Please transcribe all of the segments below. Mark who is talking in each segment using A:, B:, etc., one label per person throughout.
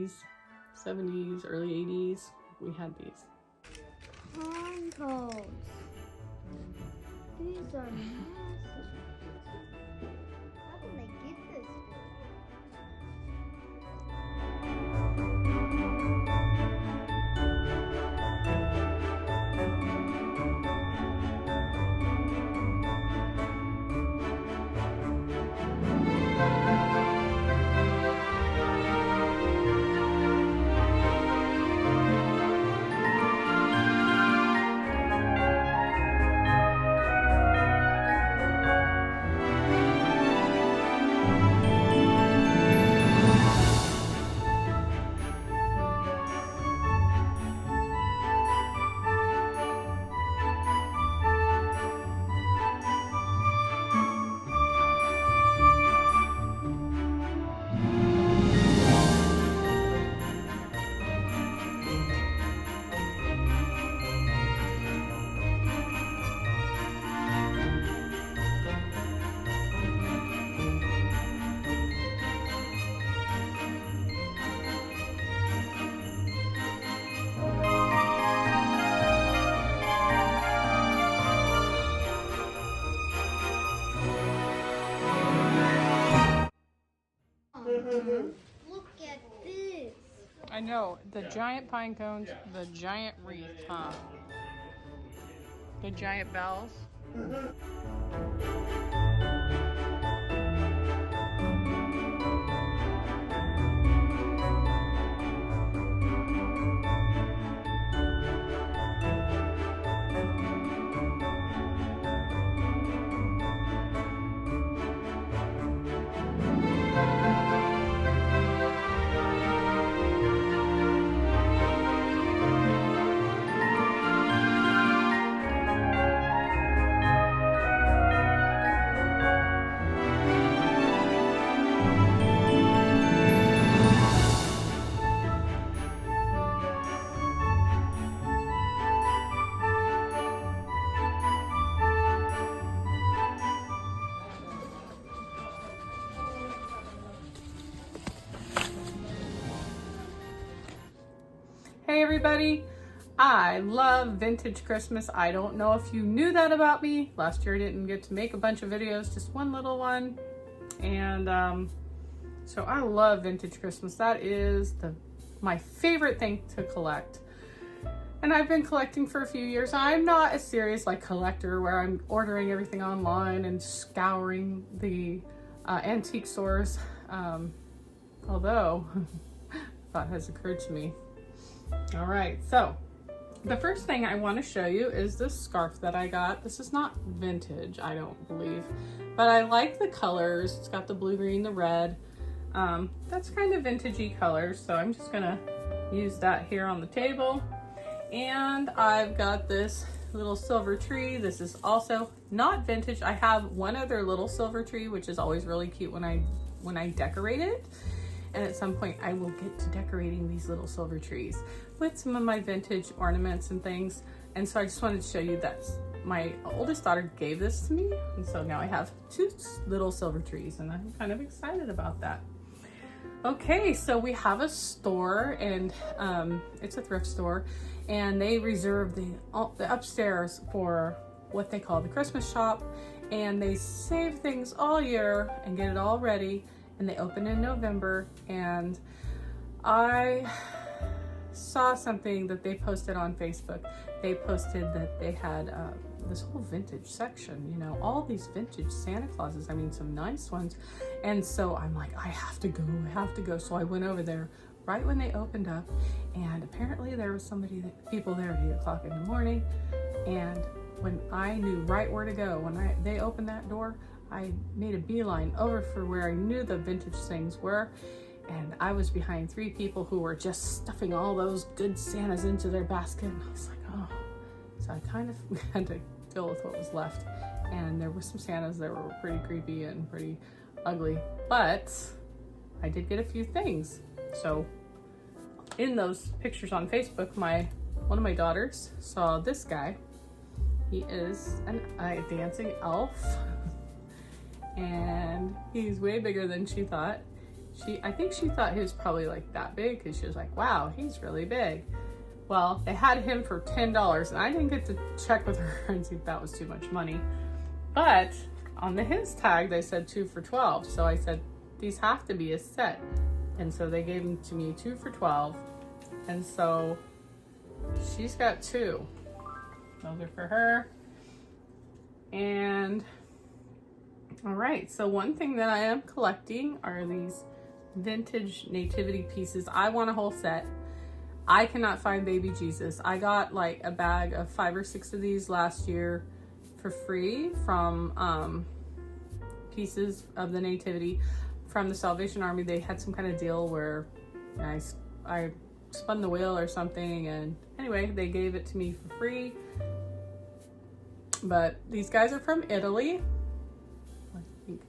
A: 80s, 70s, early 80s. We had these.
B: Condos. These are massive. How did I get this? Look at this.
A: I know, the giant pine cones, the giant wreath, huh? The giant bells. Hey everybody, I love vintage Christmas. I don't know if you knew that about me. Last year I didn't get to make a bunch of videos, just one little one. And so I love vintage Christmas. That is my favorite thing to collect. And I've been collecting for a few years. I'm not a serious collector where I'm ordering everything online and scouring the antique stores. Although, thought has occurred to me. All right, so the first thing I want to show you is this scarf that I got. This is not vintage, I don't believe, but I like the colors. It's got the blue, green, the red. That's kind of vintagey colors, so I'm just gonna use that here on the table. And I've got this little silver tree. This is also not vintage. I have one other little silver tree, which is always really cute when I decorate it. And at some point I will get to decorating these little silver trees with some of my vintage ornaments and things. And so I just wanted to show you that my oldest daughter gave this to me. And so now I have two little silver trees and I'm kind of excited about that. Okay, so we have a store and it's a thrift store and they reserve the upstairs for what they call the Christmas shop. And they save things all year and get it all ready. And they open in November, and I saw something that they posted on Facebook. They posted that they had this whole vintage section, you know, all these vintage Santa Clauses, I mean, some nice ones. And so I'm like, I have to go. So I went over there right when they opened up, and apparently there was people there at 8 o'clock in the morning. And when I knew right where to go, when they opened that door, I made a beeline over for where I knew the vintage things were, and I was behind 3 people who were just stuffing all those good Santas into their basket, and I was like, oh. So I kind of had to deal with what was left, and there were some Santas that were pretty creepy and pretty ugly, but I did get a few things. So in those pictures on Facebook, one of my daughters saw this guy. He is a dancing elf. And he's way bigger than she thought. I think she thought he was probably like that big because she was like, wow, he's really big. Well, they had him for $10 and I didn't get to check with her and see if that was too much money. But on his tag, they said 2 for $12. So I said, these have to be a set. And so they gave them to me 2 for $12. And so she's got 2. Those are for her. And all right, so one thing that I am collecting are these vintage nativity pieces. I want a whole set. I cannot find baby Jesus. I got like a bag of 5 or 6 of these last year for free from pieces of the nativity from the Salvation Army. They had some kind of deal where I spun the wheel or something, and anyway, they gave it to me for free. But these guys are from Italy. I think,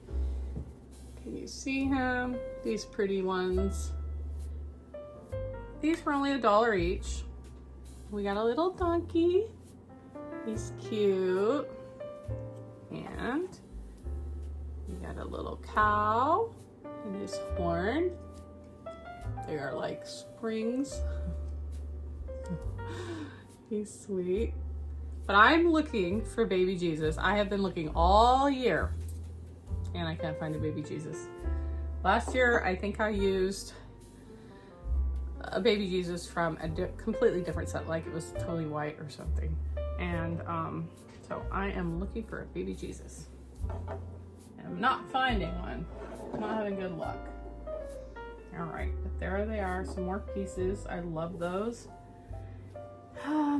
A: can you see him? These pretty ones. These were only $1 each. We got a little donkey. He's cute. And we got a little cow and his horn. They are like springs. He's sweet. But I'm looking for baby Jesus. I have been looking all year and I can't find a baby Jesus. Last year, I think I used a baby Jesus from a completely different set, like it was totally white or something. And so I am looking for a baby Jesus. And I'm not finding one. I'm not having good luck. All right, but there they are, some more pieces. I love those.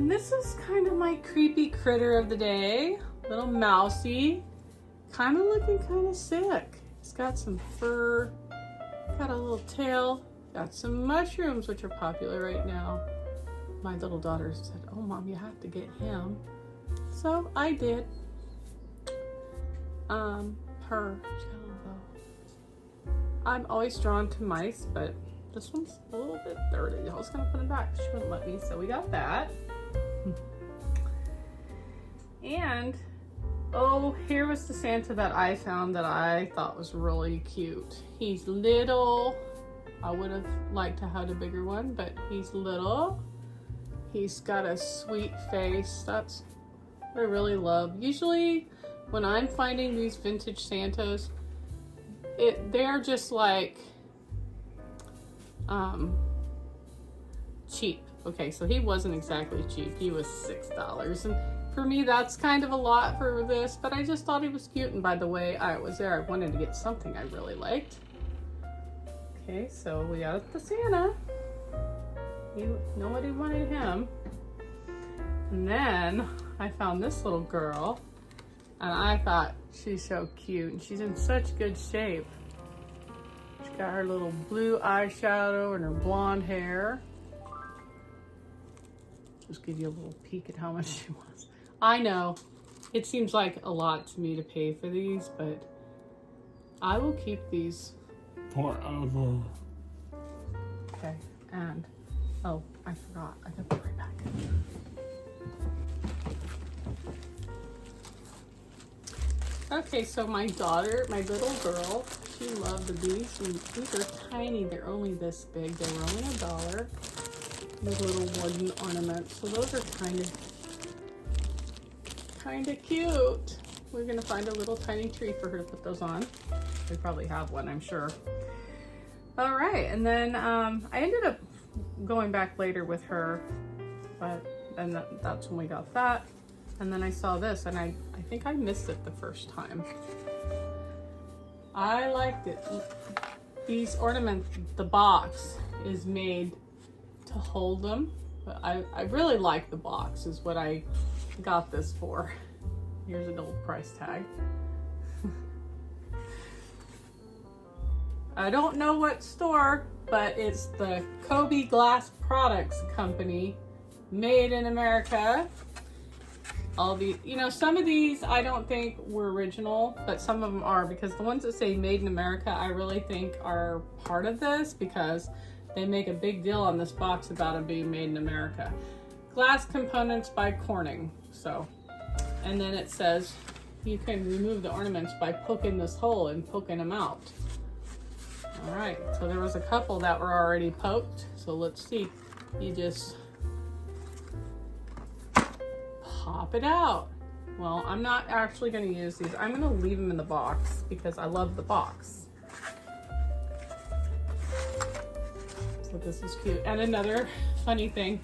A: This is kind of my creepy critter of the day. Little mousy, kind of looking kind of sick. It's got some fur, got a little tail, got some mushrooms, which are popular right now. My little daughter said, oh mom, you have to get him. So I did. Her jello. I'm always drawn to mice, but this one's a little bit dirty. I was gonna put him back, she wouldn't let me, so we got that. And oh, here was the Santa that I found that I thought was really cute. He's little. I would have liked to have a bigger one, but he's little. He's got a sweet face. That's what I really love. Usually when I'm finding these vintage Santas, they're just like cheap. Okay, so he wasn't exactly cheap. He was $6. And for me, that's kind of a lot for this, but I just thought he was cute. And by the way, I was there, I wanted to get something I really liked. Okay, so we got the Santa. Nobody wanted him. And then I found this little girl, and I thought she's so cute, and she's in such good shape. She's got her little blue eyeshadow and her blonde hair. Just give you a little peek at how much she was. I know, it seems like a lot to me to pay for these, but I will keep these forever. Okay, and oh, I forgot. I got the right back. Okay, so my daughter, my little girl, she loved these. And these are tiny. They're only this big. They were only $1. These little wooden ornaments. So those are kind of cute. We're gonna find a little tiny tree for her to put those on. We probably have one, I'm sure. All right, and then I ended up going back later with her, and that's when we got that. And then I saw this, and I think I missed it the first time. I liked it. These ornaments, the box is made to hold them. But I really like the box, is what I got this for. Here's an old price tag. I don't know what store, but it's the Kobe Glass Products Company, made in America. All the, some of these I don't think were original, but some of them are, because the ones that say made in America, I really think are part of this, because they make a big deal on this box about it being made in America. Glass components by Corning. So, and then it says you can remove the ornaments by poking this hole and poking them out. All right, so there was a couple that were already poked. So let's see. You just pop it out. Well, I'm not actually going to use these. I'm going to leave them in the box because I love the box. So this is cute. And another funny thing,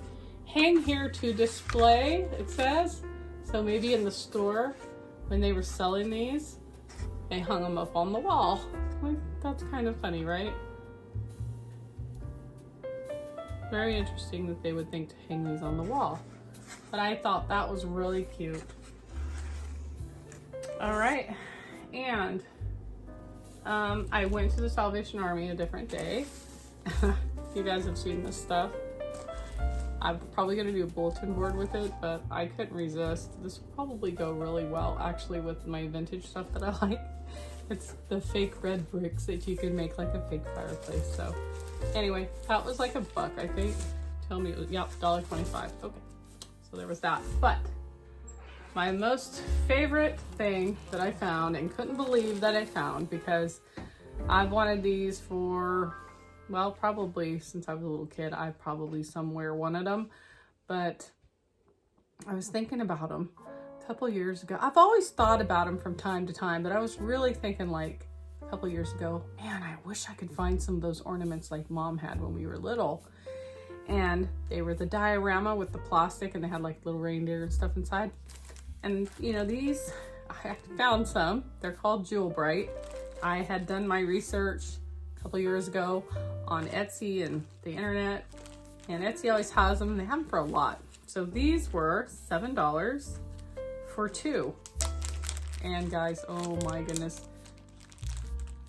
A: hang here to display, it says. So maybe in the store when they were selling these, they hung them up on the wall. Like, that's kind of funny, right? Very interesting that they would think to hang these on the wall. But I thought that was really cute. All right, and I went to the Salvation Army a different day. You guys have seen this stuff. I'm probably gonna do a bulletin board with it, but I couldn't resist. This will probably go really well actually with my vintage stuff that I like. It's the fake red bricks that you can make like a fake fireplace. So anyway, that was like $1, I think. Tell me, yep, $1.25. Okay, so there was that. But my most favorite thing that I found, and couldn't believe that I found, because I've wanted these for, well, probably since I was a little kid. I probably somewhere wanted them, but I was thinking about them a couple years ago. I've always thought about them from time to time, but I was really thinking like a couple years ago, man, I wish I could find some of those ornaments like Mom had when we were little. And they were the diorama with the plastic, and they had like little reindeer and stuff inside. And you know, these, I found some. They're called Jewel Bright. I had done my research a couple years ago on Etsy and the internet, and Etsy always has them. They have them for a lot. So these were $7 for 2. And guys, oh my goodness,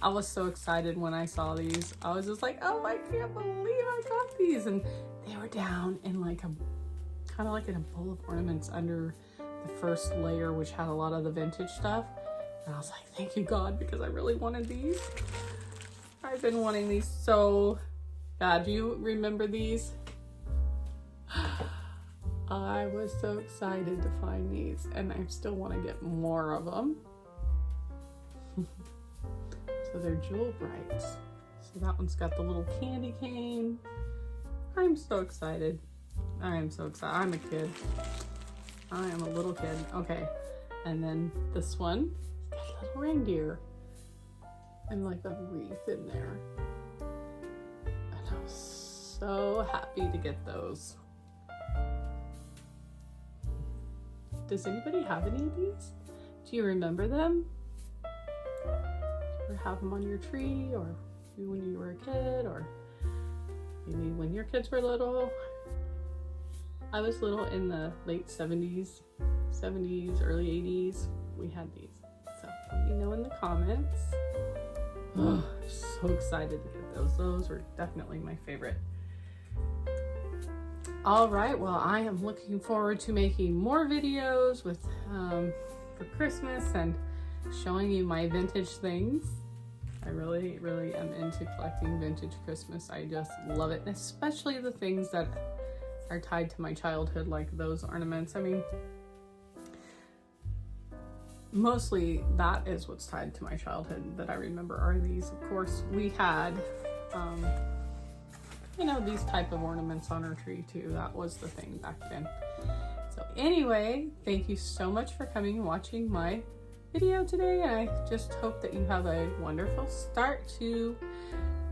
A: I was so excited when I saw these. I was just like, oh, I can't believe I got these. And they were down in like a, kind of like in a bowl of ornaments under the first layer, which had a lot of the vintage stuff. And I was like, thank you, God, because I really wanted these. I've been wanting these so bad. Do you remember these? I was so excited to find these, and I still want to get more of them. So they're Jewel Brights. So that one's got the little candy cane. I'm so excited. I am so excited. I'm a kid. I am a little kid. Okay. And then this one, got a little reindeer and like a wreath in there. And I was so happy to get those. Does anybody have any of these? Do you remember them? Or have them on your tree, or when you were a kid, or maybe when your kids were little? I was little in the late 70s, early 80s. We had these. So let me know in the comments. Oh, so excited to get those. Those were definitely my favorite. All right, well, I am looking forward to making more videos with for Christmas and showing you my vintage things. I really, really am into collecting vintage Christmas. I just love it, and especially the things that are tied to my childhood, like those ornaments. I mean, mostly that is what's tied to my childhood that I remember are these. Of course, we had, you know, these type of ornaments on our tree too. That was the thing back then. So anyway, thank you so much for coming and watching my video today. I just hope that you have a wonderful start to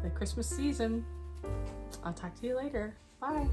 A: the Christmas season. I'll talk to you later. Bye.